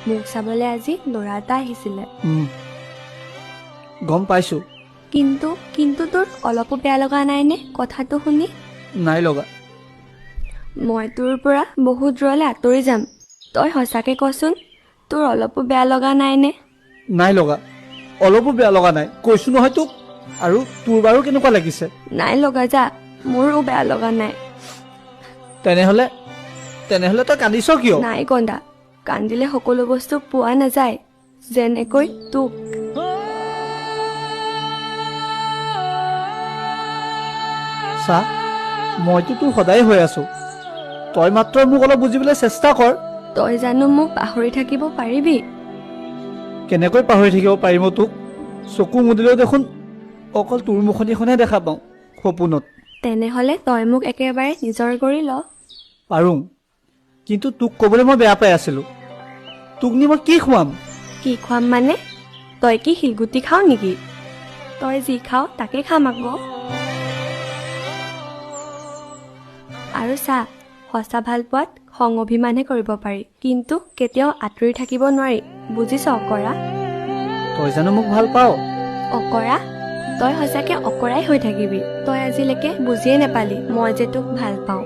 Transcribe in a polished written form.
মোক চাবলৈ আজি ল'ৰা এটা আহিছিলে। গম পাইছো। কিন্তু তোৰ অলপো বেয়া লগা নাইনে কথাটো শুনি? নাই লগা। মই তোৰ পৰা বহুত দূৰলৈ আঁতৰি যাম। তই সঁচাকে কচোন, তোৰ অলপো বেয়া লগা নাইনে? নাই লগা, অলপো বেয়া লগা নাই, কৈছো নহয় তোক। আৰু তোৰ বাৰু কেনেকুৱা লাগিছে? নাই লগা যা, মোৰো বেয়া লগা নাই। তেনেহলে তই কান্দিছ কিয়? নাই কন্দা, কান্দিলে সকলো বস্তু পোৱা নাযায়, যেনেকৈ তোক। চা, মইতো তোৰ সদায় হৈ আছো, তই মাত্ৰ মোক অলপ বুজিবলৈ চেষ্টা কৰ। তই জানো মোক পাহৰি থাকিব পাৰিবি? কেনেকৈ পাহৰি থাকিব পাৰিম তোক? চকু মুদিলেও দেখোন অকল তোৰ মুখনিখনহে দেখা পাওঁ সপোনত। তেনেহলে তই মোক একেবাৰে নিজৰ কৰি ল। পাৰোঁ, কিন্তু তোক ক'বলৈ মই বেয়া পাই আছিলো। তোক নি মই কি খুৱাম? কি খুৱাম মানে? তই কি শিলগুটি খাৱ নেকি? তই যি খাৱ তাকে খাম আকৌ। আৰু চা, সঁচা ভাল পোৱাত খং অভিমানহে কৰিব পাৰি, কিন্তু কেতিয়াও আঁতৰি থাকিব নোৱাৰি, বুজিছ অকৰা? তই জানো মোক ভাল পাৱ? অকৰা? তই সঁচাকে অকৰাই হৈ থাকিবি। তই আজিলৈকে বুজিয়ে নাপালি মই যে তোক ভাল পাওঁ।